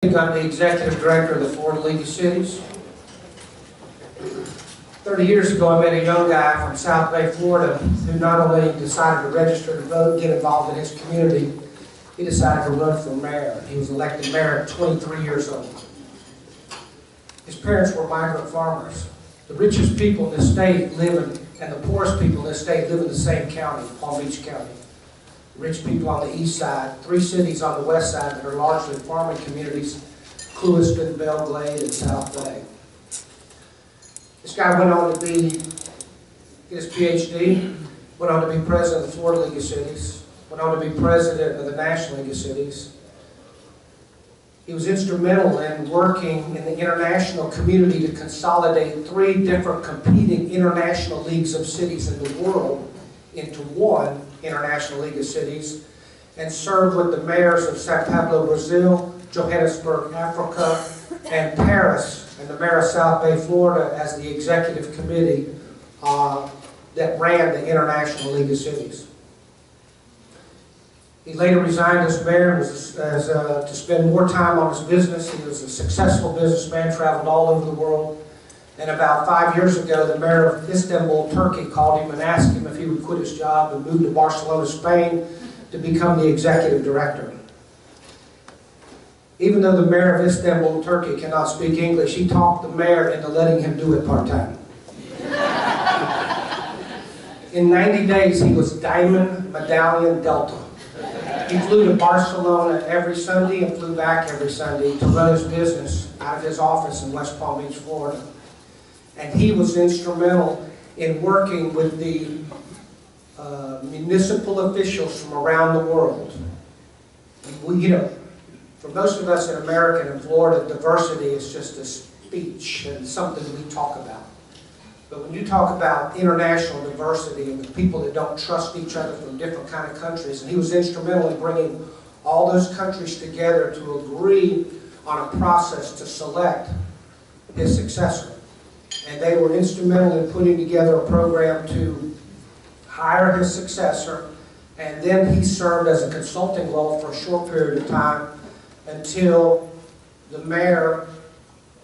I'm the Executive Director of the Florida League of Cities. 30 years ago, I met a young guy from South Bay, Florida, who not only decided to register to vote, get involved in his community, he decided to run for mayor. He was elected mayor at 23 years old. His parents were migrant farmers. The richest people in this state and the poorest people in this state live in the same county, Palm Beach County. Rich people on the east side, 3 cities on the west side that are largely farming communities, Clewiston, Belle Glade, and South Bay. This guy went on to get his PhD, went on to be president of the Florida League of Cities, went on to be president of the National League of Cities. He was instrumental in working in the international community to consolidate 3 different competing international leagues of cities in the world into one International League of Cities, and served with the mayors of Sao Paulo, Brazil, Johannesburg, Africa, and Paris, and the mayor of South Bay, Florida, as the executive committee that ran the International League of Cities. He later resigned as mayor to spend more time on his business. He was a successful businessman, traveled all over the world. And about 5 years ago, the mayor of Istanbul, Turkey, called him and asked him if he would quit his job and move to Barcelona, Spain, to become the executive director. Even though the mayor of Istanbul, Turkey, cannot speak English, he talked the mayor into letting him do it part-time. In 90 days, he was Diamond Medallion Delta. He flew to Barcelona every Sunday and flew back every Sunday to run his business out of his office in West Palm Beach, Florida. And he was instrumental in working with the municipal officials from around the world. For most of us in America and in Florida, diversity is just a speech and something we talk about. But when you talk about international diversity and the people that don't trust each other from different kind of countries, and he was instrumental in bringing all those countries together to agree on a process to select his successor. And they were instrumental in putting together a program to hire his successor, and then he served as a consulting role for a short period of time until the mayor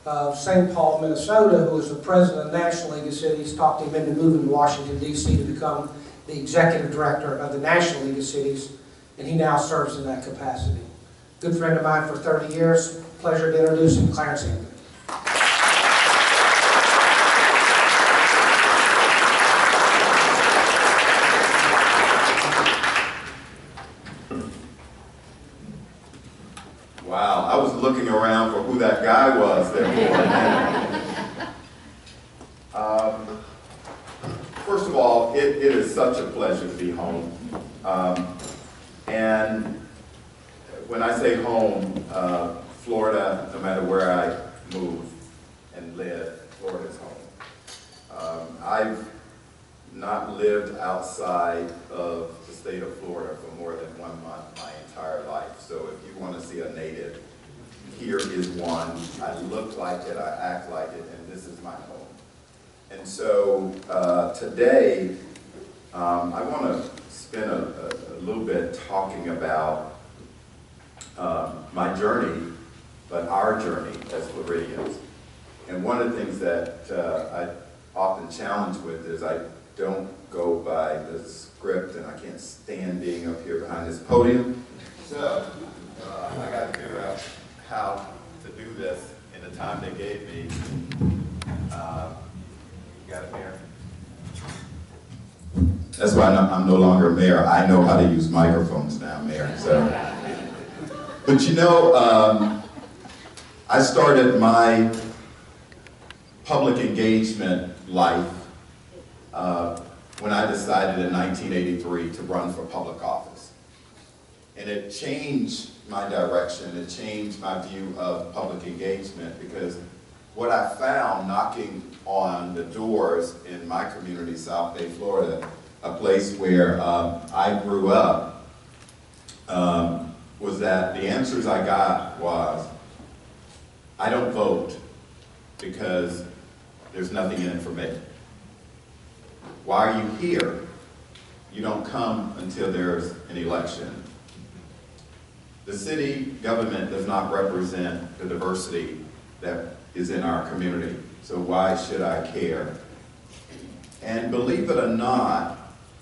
of St. Paul, Minnesota, who was the president of the National League of Cities, talked him into moving to Washington, D.C. to become the executive director of the National League of Cities, and he now serves in that capacity. Good friend of mine for 30 years. Pleasure to introduce him, Clarence Anthony. Wow, I was looking around for who that guy was there for a minute. First of all, it is such a pleasure to be home. And when I say home, Florida, no matter where I move and live, Florida's home. I've not lived outside of the state of Florida for more than 1 month my entire life. So if you want to see a native, here is one. I look like it, I act like it, and this is my home. And so today, I want to spend a little bit talking about my journey, but our journey as Floridians. And one of the things that I often challenge with is I don't go by the script, and I can't stand being up here behind this podium. So I got to figure out how to do this in the time they gave me. Got it, Mayor? That's why I'm no longer mayor. I know how to use microphones now, Mayor. So, but you know, I started my public engagement life when I decided in 1983 to run for public office. And it changed my direction, it changed my view of public engagement, because what I found knocking on the doors in my community, South Bay, Florida, a place where I grew up, was that the answers I got was, I don't vote because there's nothing in it for me. Why are you here? You don't come until there's an election. The city government does not represent the diversity that is in our community, so why should I care? And believe it or not,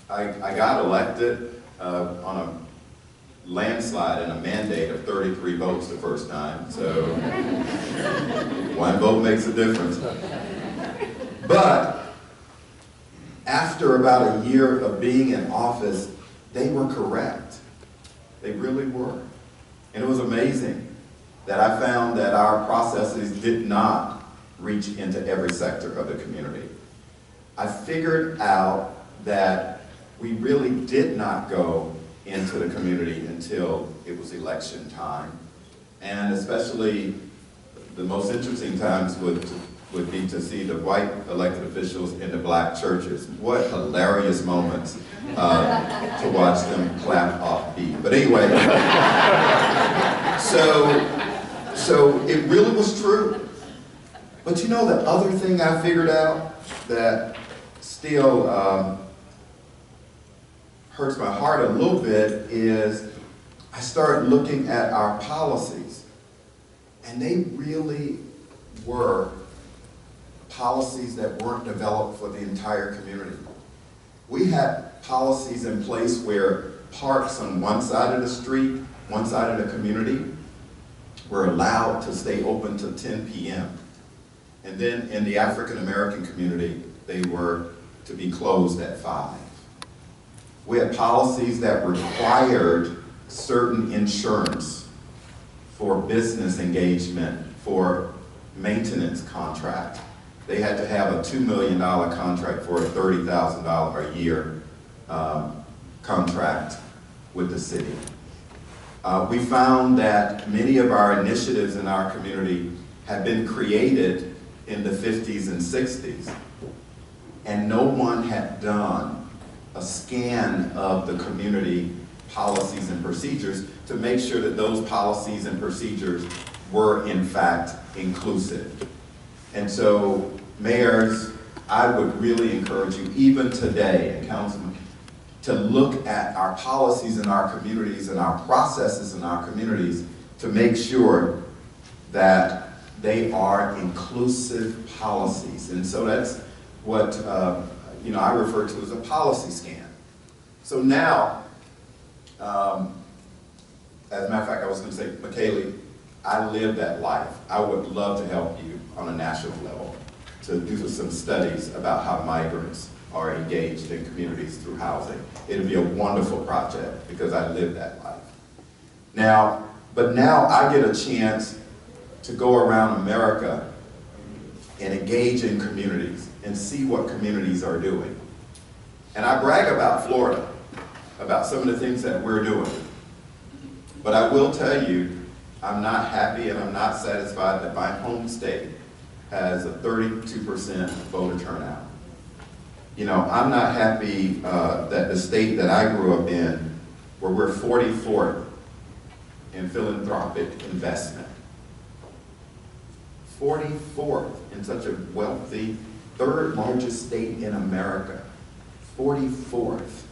I got elected on a landslide and a mandate of 33 votes the first time, so one vote makes a difference. But after about a year of being in office, they were correct. They really were. And it was amazing that I found that our processes did not reach into every sector of the community. I figured out that we really did not go into the community until it was election time. And especially the most interesting times would be to see the white elected officials in the black churches. What hilarious moments to watch them clap off beat. But anyway, so it really was true. But you know, the other thing I figured out that still hurts my heart a little bit is I started looking at our policies, and they really were policies that weren't developed for the entire community. We had policies in place where parks on one side of the street, one side of the community, were allowed to stay open till 10 p.m. And then in the African American community, they were to be closed at 5. We had policies that required certain insurance for business engagement, for maintenance contract. They had to have a $2 million contract for a $30,000 a year contract with the city. We found that many of our initiatives in our community had been created in the 50s and 60s, and no one had done a scan of the community policies and procedures to make sure that those policies and procedures were in fact inclusive. And so, mayors, I would really encourage you, even today, and councilmen, to look at our policies in our communities and our processes in our communities to make sure that they are inclusive policies. And so that's what I refer to as a policy scan. So now, as a matter of fact, I was going to say, McKaylee, I live that life. I would love to help you on a national level to do some studies about how migrants are engaged in communities through housing. It'll be a wonderful project because I live that life. But now I get a chance to go around America and engage in communities and see what communities are doing. And I brag about Florida, about some of the things that we're doing. But I will tell you, I'm not happy and I'm not satisfied that my home state has a 32% voter turnout. You know, I'm not happy that the state that I grew up in, where we're 44th in philanthropic investment. 44th in such a wealthy, third largest state in America. 44th.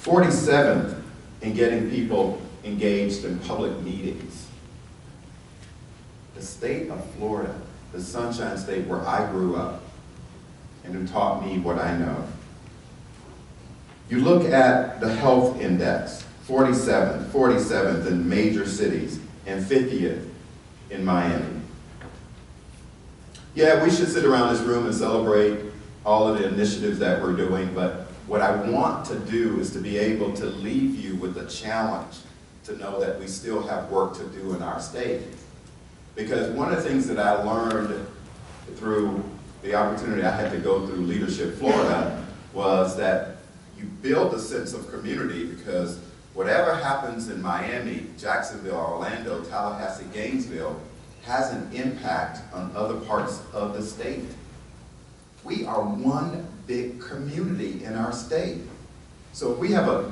47th in getting people engaged in public meetings. The state of Florida, the Sunshine State where I grew up and who taught me what I know. You look at the health index, 47th in major cities and 50th in Miami. Yeah, we should sit around this room and celebrate all of the initiatives that we're doing, but what I want to do is to be able to leave you with a challenge to know that we still have work to do in our state. Because one of the things that I learned through the opportunity I had to go through Leadership Florida was that you build a sense of community because whatever happens in Miami, Jacksonville, Orlando, Tallahassee, Gainesville has an impact on other parts of the state. We are one big community in our state. So if we have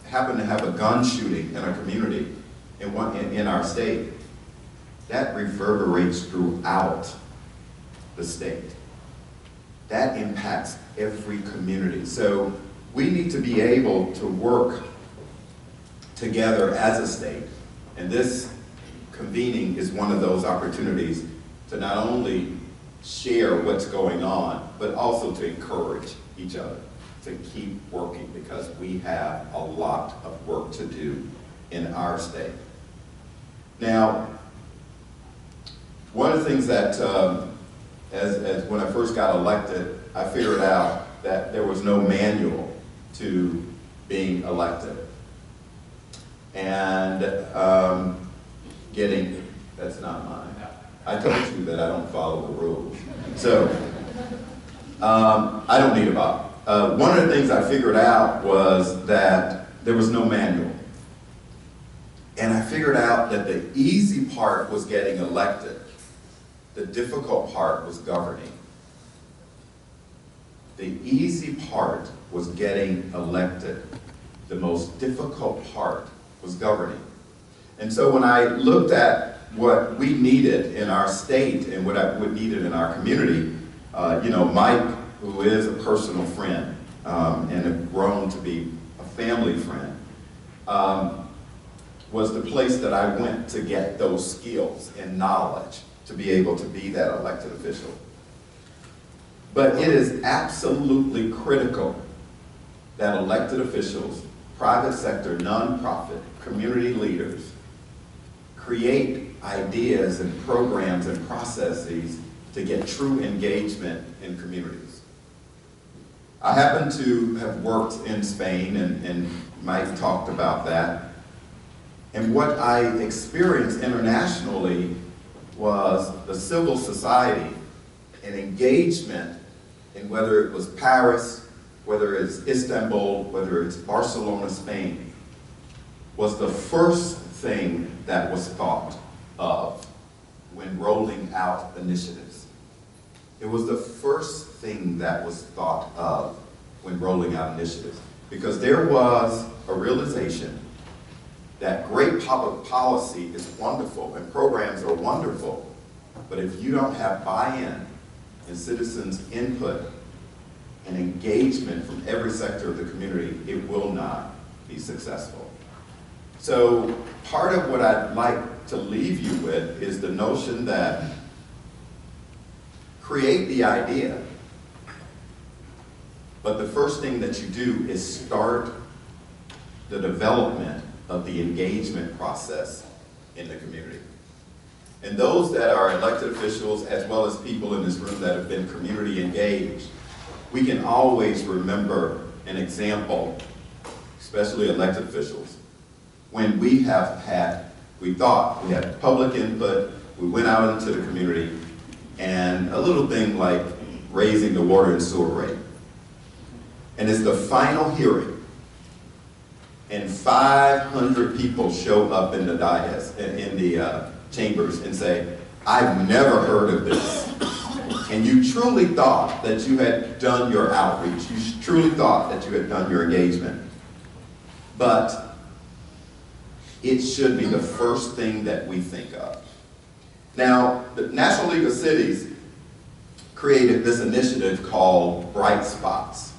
happen to have a gun shooting in a community in our state, that reverberates throughout the state. That impacts every community. So we need to be able to work together as a state. And this convening is one of those opportunities to not only share what's going on, but also to encourage each other to keep working, because we have a lot of work to do in our state. Now, one of the things that, as when I first got elected, I figured out that there was no manual to being elected. And that's not mine. I told you that I don't follow the rules. So, I don't need a Bible. One of the things I figured out was that there was no manual. And I figured out that the easy part was getting elected. The difficult part was governing. The easy part was getting elected. The most difficult part was governing. And so when I looked at what we needed in our state and what we needed in our community, Mike, who is a personal friend and have grown to be a family friend, was the place that I went to get those skills and knowledge to be able to be that elected official. But it is absolutely critical that elected officials, private sector, nonprofit, community leaders, create ideas and programs and processes to get true engagement in communities. I happen to have worked in Spain, and Mike talked about that. And what I experienced internationally was the civil society and engagement in whether it was Paris, whether it's Istanbul, whether it's Barcelona, Spain, was the first thing that was thought of when rolling out initiatives. It was the first thing that was thought of when rolling out initiatives, because there was a realization that great public policy is wonderful and programs are wonderful, but if you don't have buy-in and citizens' input and engagement from every sector of the community, it will not be successful. So part of what I'd like to leave you with is the notion that create the idea, but the first thing that you do is start the development of the engagement process in the community. And those that are elected officials, as well as people in this room that have been community engaged, we can always remember an example, especially elected officials, when we thought we had public input, we went out into the community, and a little thing like raising the water and sewer rate. And it's the final hearing, and 500 people show up in the dais, in the chambers, and say, "I've never heard of this." And you truly thought that you had done your outreach. You truly thought that you had done your engagement. But it should be the first thing that we think of. Now, the National League of Cities created this initiative called Bright Spots.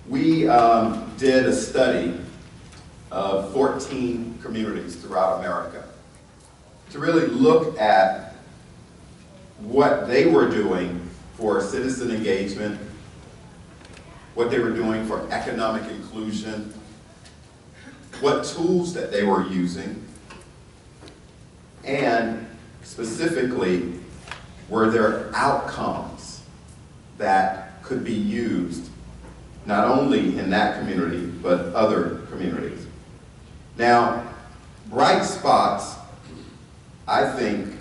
We did a study of 14 communities throughout America to really look at what they were doing for citizen engagement, what they were doing for economic inclusion, what tools that they were using, and specifically, were there outcomes that could be used not only in that community, but other communities. Now, Bright Spots, I think,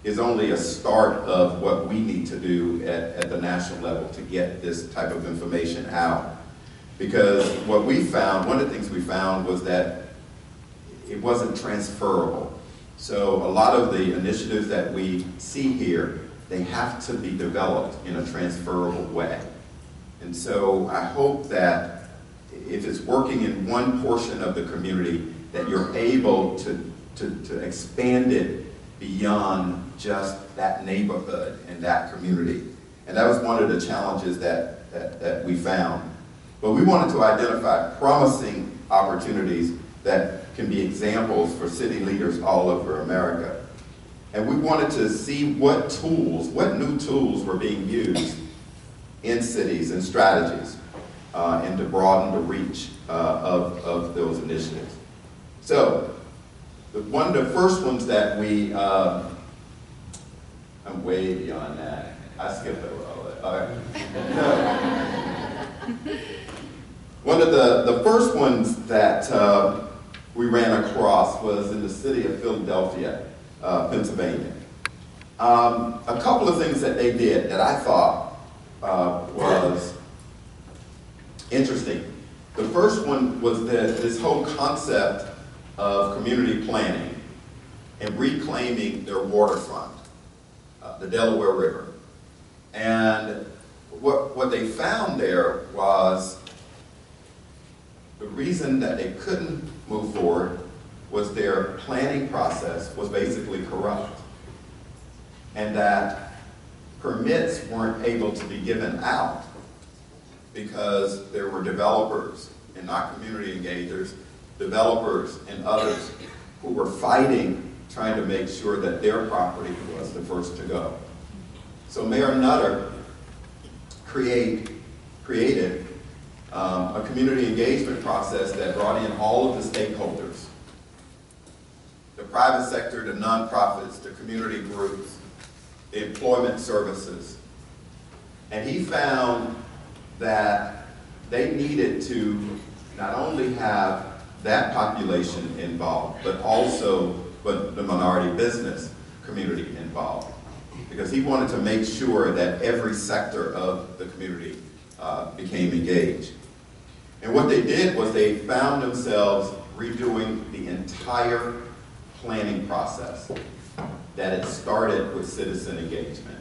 is only a start of what we need to do at the national level to get this type of information out. Because what we found, one of the things we found was that it wasn't transferable. So a lot of the initiatives that we see here, they have to be developed in a transferable way. And so I hope that if it's working in one portion of the community, that you're able to expand it beyond just that neighborhood and that community. And that was one of the challenges that we found. But we wanted to identify promising opportunities that can be examples for city leaders all over America. And we wanted to see what new tools were being used in cities and strategies, and to broaden the reach of those initiatives. So, one of the first ones that we, I'm way beyond that. I skipped over all that. All right. One of the first ones that we ran across was in the city of Philadelphia, Pennsylvania. A couple of things that they did that I thought was interesting. The first one was this whole concept of community planning and reclaiming their waterfront, the Delaware River. And what they found there was the reason that they couldn't move forward was their planning process was basically corrupt, and that permits weren't able to be given out because there were developers and not community engagers, developers and others who were fighting, trying to make sure that their property was the first to go. So Mayor Nutter created a community engagement process that brought in all of the stakeholders, the private sector, the nonprofits, the community groups, the employment services. And he found that they needed to not only have that population involved, but also the minority business community involved, because he wanted to make sure that every sector of the community became engaged. And what they did was they found themselves redoing the entire planning process, that it started with citizen engagement,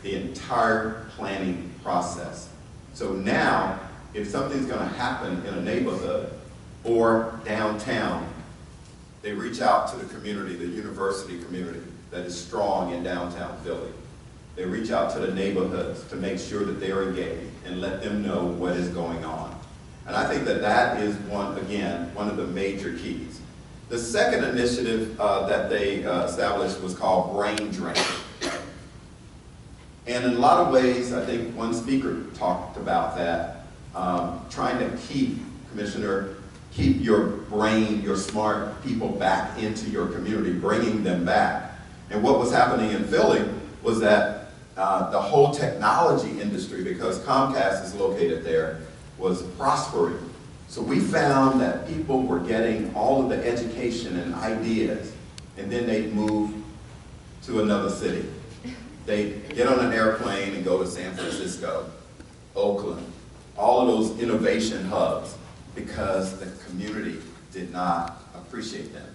the entire planning process. So now, if something's going to happen in a neighborhood or downtown, they reach out to the community, the university community that is strong in downtown Philly. They reach out to the neighborhoods to make sure that they're engaged and let them know what is going on. And I think that that is, one of the major keys. The second initiative that they established was called Brain Drain. And in a lot of ways, I think one speaker talked about that, trying to keep your brain, your smart people back into your community, bringing them back. And what was happening in Philly was that the whole technology industry, because Comcast is located there, was prospering. So we found that people were getting all of the education and ideas, and then they'd move to another city. They'd get on an airplane and go to San Francisco, Oakland, all of those innovation hubs, because the community did not appreciate them.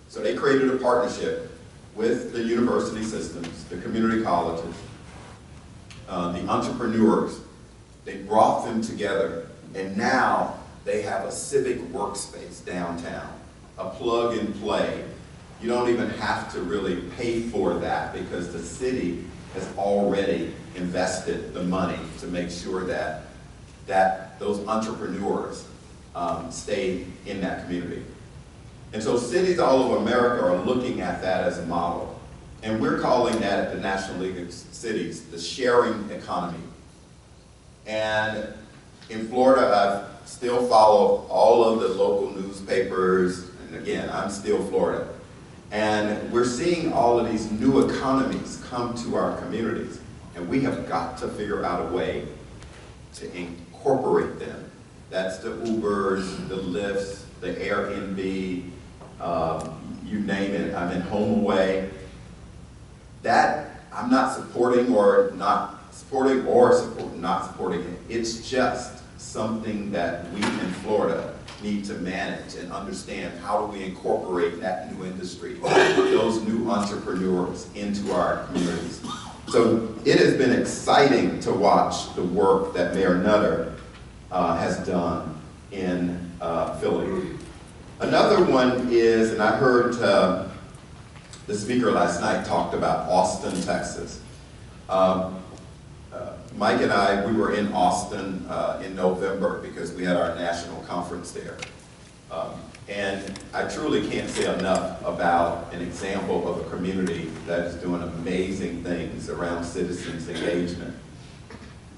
So they created a partnership with the university systems, the community colleges, the entrepreneurs. They brought them together, and now they have a civic workspace downtown, a plug and play. You don't even have to really pay for that because the city has already invested the money to make sure that those entrepreneurs stay in that community. And so cities all over America are looking at that as a model. And we're calling that at the National League of Cities the sharing economy. And in Florida, I still follow all of the local newspapers. And again, I'm still Florida. And we're seeing all of these new economies come to our communities. And we have got to figure out a way to incorporate them. That's the Ubers, the Lyfts, the Airbnb, you name it. I'm in HomeAway. That I'm not supporting or not supporting it. It's just something that we in Florida need to manage and understand. How do we incorporate that new industry, those new entrepreneurs into our communities? So it has been exciting to watch the work that Mayor Nutter has done in Philly. Another one is, and I heard the speaker last night talked about Austin, Texas. Mike and I, we were in Austin in November because we had our national conference there. And I truly can't say enough about an example of a community that is doing amazing things around citizens engagement.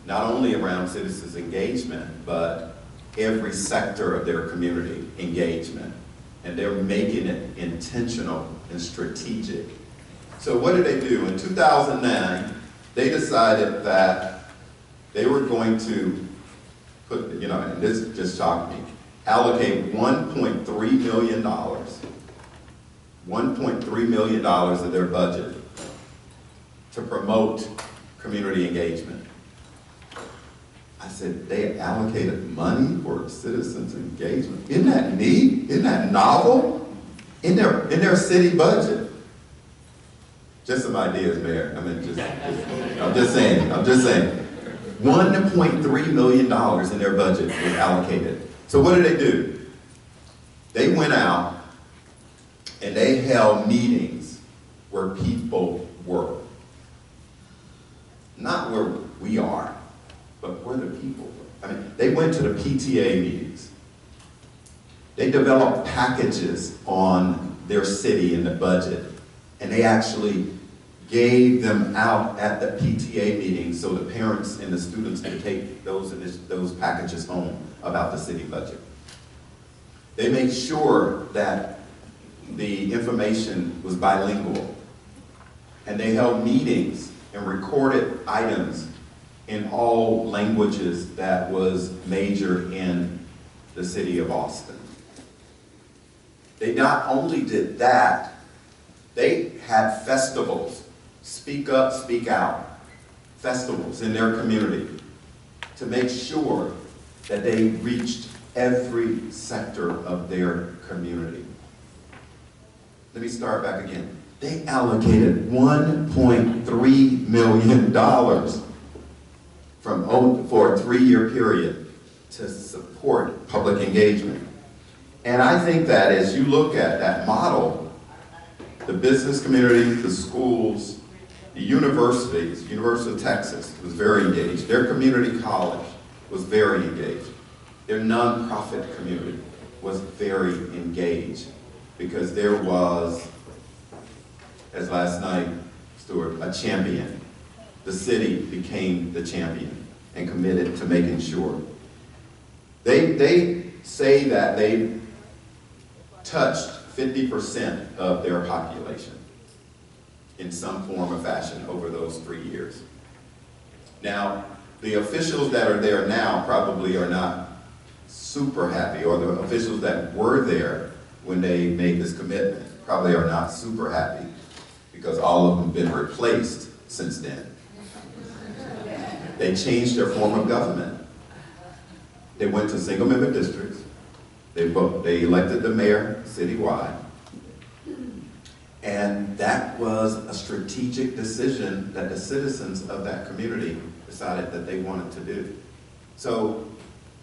Not only around citizens engagement, but every sector of their community engagement. And they're making it intentional and strategic. So what did they do? In 2009, they decided that they were going to put, and this just shocked me, allocate $1.3 million, $1.3 million of their budget to promote community engagement. I said, they allocated money for citizens engagement. Isn't that neat? Isn't that novel? In their city budget. Just some ideas, Mayor. I'm just saying. $1.3 million in their budget was allocated. So what did they do? They went out and they held meetings where people were. Not where we are, but where the people were. They went to the PTA meetings. They developed packages on their city and the budget, and they actually gave them out at the PTA meetings so the parents and the students could take those packages home about the city budget. They made sure that the information was bilingual, and they held meetings and recorded items in all languages that was major in the city of Austin. They not only did that, they had festivals, Speak Up, Speak Out, festivals in their community to make sure that they reached every sector of their community. Let me start back again. They allocated $1.3 million for a 3-year period to support public engagement. And I think that as you look at that model, the business community, the schools, the universities, University of Texas was very engaged. Their community college was very engaged. Their nonprofit community was very engaged because there was, as last night, Stuart, a champion. The city became the champion and committed to making sure. They say that they touched 50% of their population in some form or fashion over those 3 years. Now, the officials that are there now probably are not super happy, or the officials that were there when they made this commitment probably are not super happy because all of them have been replaced since then. They changed their form of government. They went to single-member districts. They elected the mayor citywide. And that was a strategic decision that the citizens of that community decided that they wanted to do. So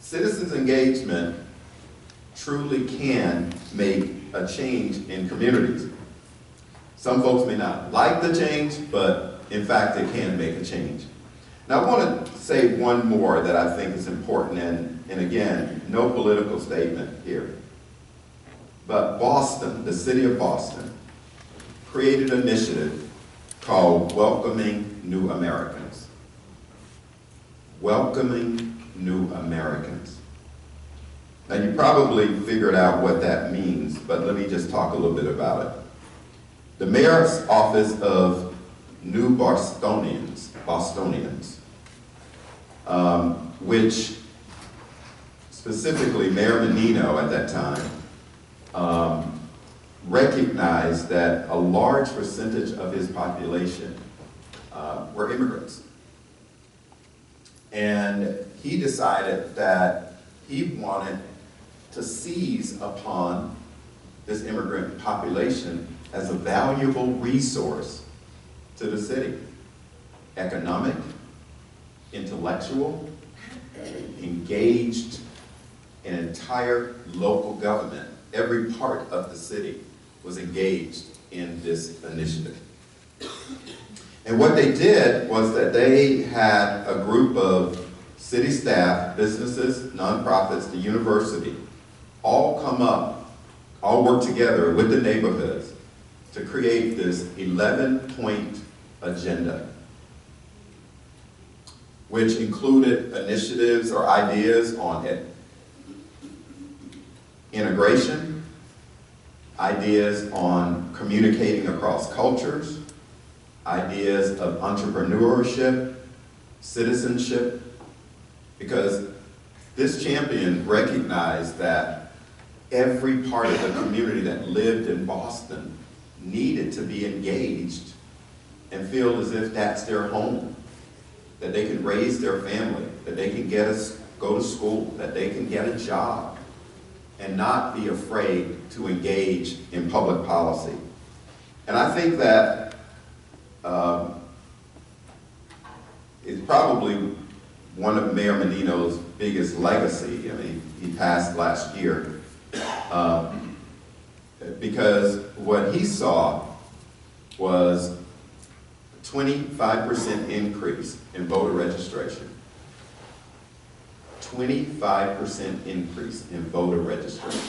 citizens engagement truly can make a change in communities. Some folks may not like the change, but in fact it can make a change. Now I want to say one more that I think is important, and again, no political statement here. But Boston, the city of Boston, created an initiative called Welcoming New Americans. Welcoming New Americans. Now you probably figured out what that means, but let me just talk a little bit about it. The mayor's office of New Bostonians, which specifically Mayor Menino at that time recognized that a large percentage of his population were immigrants. And he decided that he wanted to seize upon this immigrant population as a valuable resource to the city. Economic, intellectual, engaged an entire local government. Every part of the city was engaged in this initiative. And what they did was that they had a group of city staff, businesses, nonprofits, the university, all come up, all work together with the neighborhoods to create this 11-point agenda, which included initiatives or ideas on integration, ideas on communicating across cultures, ideas of entrepreneurship, citizenship, because this champion recognized that every part of the community that lived in Boston needed to be engaged and feel as if that's their home, that they can raise their family, that they can go to school, that they can get a job, and not be afraid to engage in public policy. And I think that it's probably one of Mayor Menino's biggest legacy. I mean, he passed last year. Because what he saw was a 25% increase in voter registration. 25% increase in voter registration.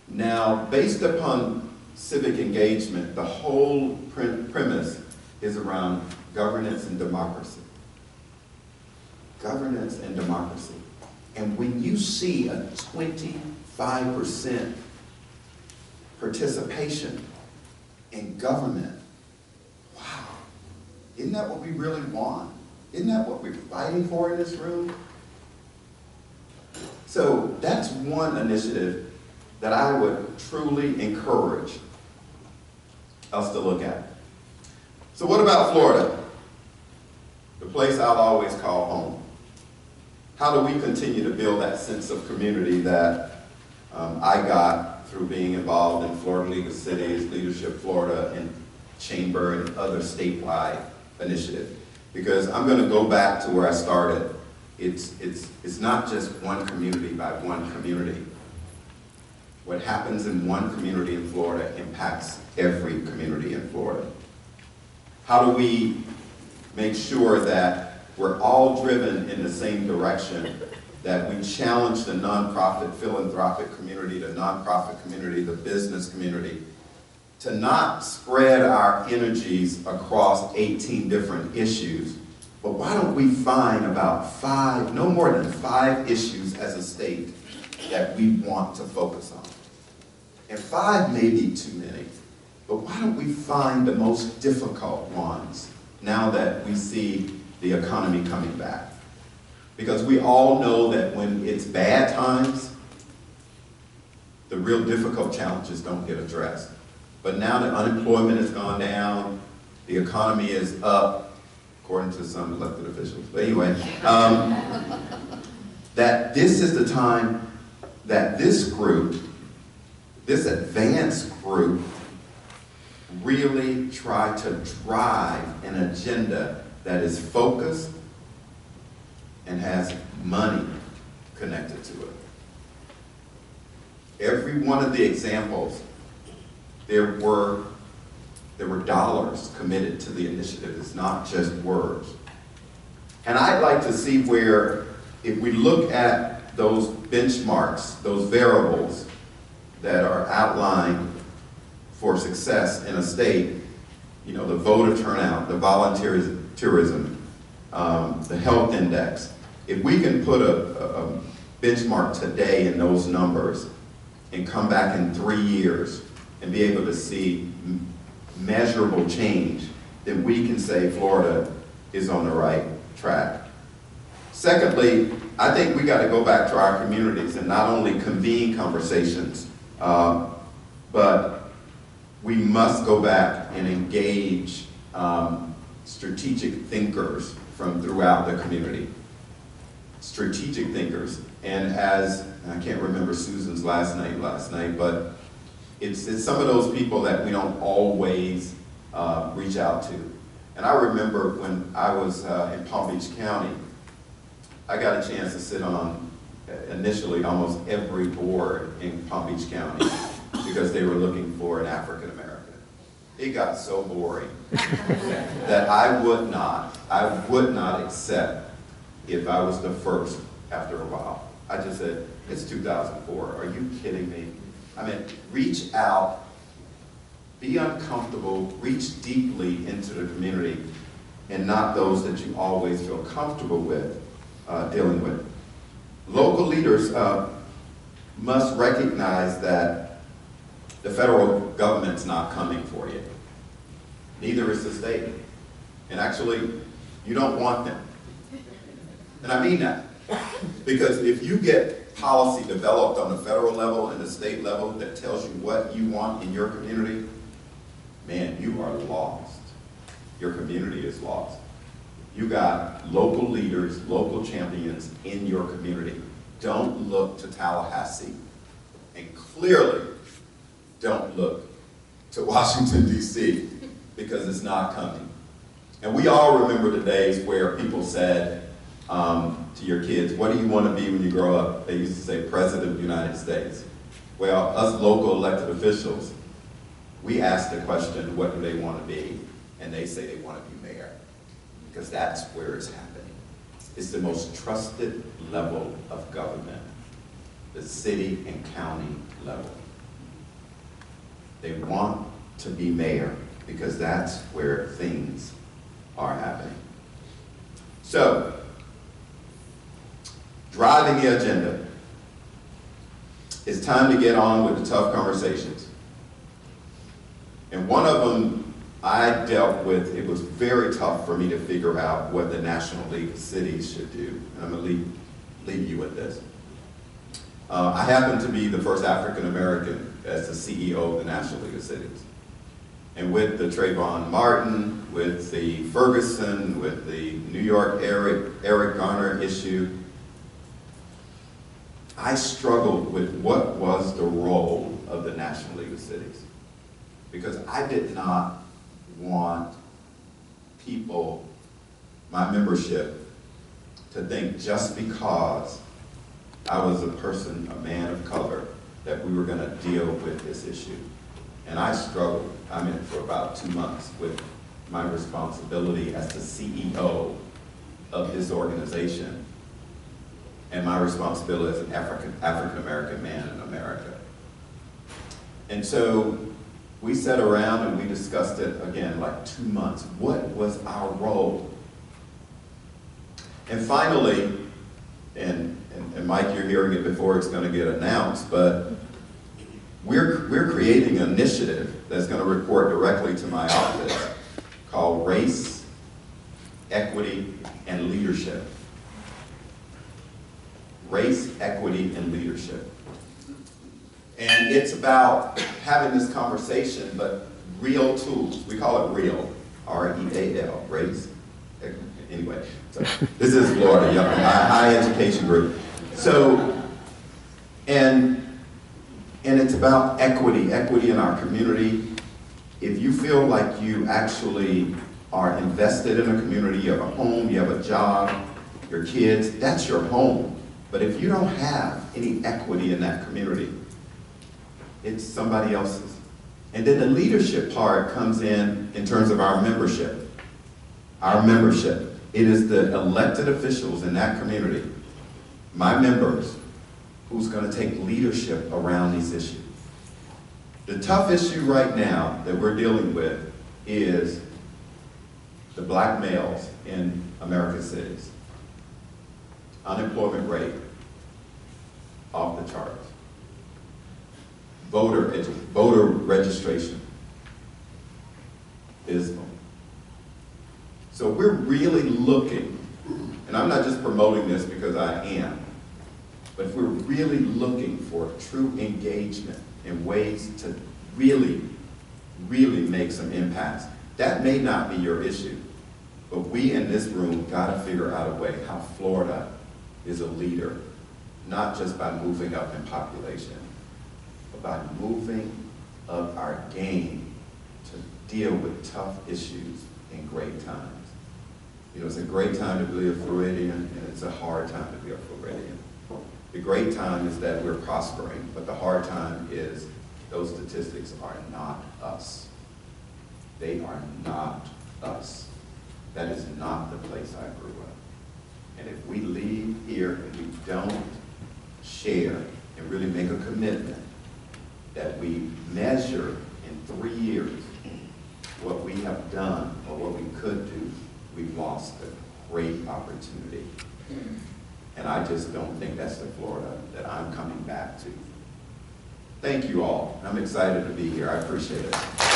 Now, based upon civic engagement, the whole premise is around governance and democracy. Governance and democracy. And when you see a 25% participation in government, wow, isn't that what we really want? Isn't that what we're fighting for in this room? So that's one initiative that I would truly encourage us to look at. So what about Florida? The place I'll always call home. How do we continue to build that sense of community that I got through being involved in Florida League of Cities, Leadership Florida, and Chamber, and other statewide initiatives? Because I'm going to go back to where I started. It's not just one community by one community. What happens in one community in Florida impacts every community in Florida. How do we make sure that we're all driven in the same direction, that we challenge the nonprofit philanthropic community, the nonprofit community, the business community, to not spread our energies across 18 different issues, but why don't we find about 5, no more than 5 issues as a state that we want to focus on? And 5 may be too many, but why don't we find the most difficult ones now that we see the economy coming back? Because we all know that when it's bad times, the real difficult challenges don't get addressed. But now that unemployment has gone down, the economy is up, according to some elected officials. But anyway, that this is the time that this group, this advanced group, really try to drive an agenda that is focused and has money connected to it. Every one of the examples, there were dollars committed to the initiative. It's not just words. And I'd like to see where, if we look at those benchmarks, those variables that are outlined for success in a state, you know, the voter turnout, the volunteerism, the health index. If we can put a benchmark today in those numbers and come back in 3 years and be able to see measurable change, then we can say Florida is on the right track. Secondly, I think we got to go back to our communities and not only convene conversations, but we must go back and engage strategic thinkers from throughout the community. Strategic thinkers. And as, I can't remember Susan's last name, but it's some of those people that we don't always reach out to. And I remember when I was in Palm Beach County, I got a chance to sit on initially almost every board in Palm Beach County because they were looking for an African American. It got so boring that I would not accept if I was the first after a while. I just said, It's 2004. Are you kidding me? I mean, reach out, be uncomfortable, reach deeply into the community, and not those that you always feel comfortable with dealing with. Local leaders must recognize that the federal government's not coming for you. Neither is the state. And actually, you don't want them. And I mean that. Because if you get policy developed on the federal level and the state level that tells you what you want in your community, man, you are lost. Your community is lost. You got local leaders, local champions in your community. Don't look to Tallahassee. And clearly, don't look to Washington, D.C., because it's not coming. And we all remember the days where people said to your kids, what do you want to be when you grow up? They used to say, President of the United States. Well, us local elected officials, we ask the question, what do they want to be? And they say they want to be mayor, because that's where it's happening. It's the most trusted level of government, the city and county level. They want to be mayor because that's where things are happening. So, driving the agenda. It's time to get on with the tough conversations. And one of them I dealt with, it was very tough for me to figure out what the National League of Cities should do. And I'm going to leave you with this. I happen to be the first African American as the CEO of the National League of Cities. And with the Trayvon Martin, with the Ferguson, with the New York Eric Garner issue, I struggled with what was the role of the National League of Cities. Because I did not want people, my membership, to think just because I was a person, a man of color, that we were going to deal with this issue. And I struggled, for about 2 months with my responsibility as the CEO of this organization and my responsibility as an African-American man in America. And so we sat around and we discussed it again, like 2 months. What was our role? And finally, and Mike, you're hearing it before it's going to get announced, but we're creating an initiative that's going to report directly to my office called Race, Equity, and Leadership. Race, Equity, and Leadership. And it's about having this conversation, but real tools. We call it REAL, R-E-A-L, race. Anyway, so this is Florida, high education group. So, and it's about equity in our community. If you feel like you actually are invested in a community, you have a home, you have a job, your kids, that's your home. But if you don't have any equity in that community, it's somebody else's. And then the leadership part comes in terms of our membership. Our membership. It is the elected officials in that community, my members, who's going to take leadership around these issues. The tough issue right now that we're dealing with is the black males in American cities. Unemployment rate off the charts. Voter registration, dismal. So we're really looking, and I'm not just promoting this because I am, but if we're really looking for true engagement in ways to really, really make some impacts, that may not be your issue, but we in this room gotta figure out a way how Florida is a leader, not just by moving up in population, but by moving up our game to deal with tough issues in great times. You know, it's a great time to be a Floridian, and it's a hard time to be a Floridian. The great time is that we're prospering, but the hard time is those statistics are not us. They are not us. That is not the place I grew up. And if we leave here and we don't share and really make a commitment that we measure in 3 years what we have done or what we could do, we've lost a great opportunity. And I just don't think that's the Florida that I'm coming back to. Thank you all. I'm excited to be here. I appreciate it.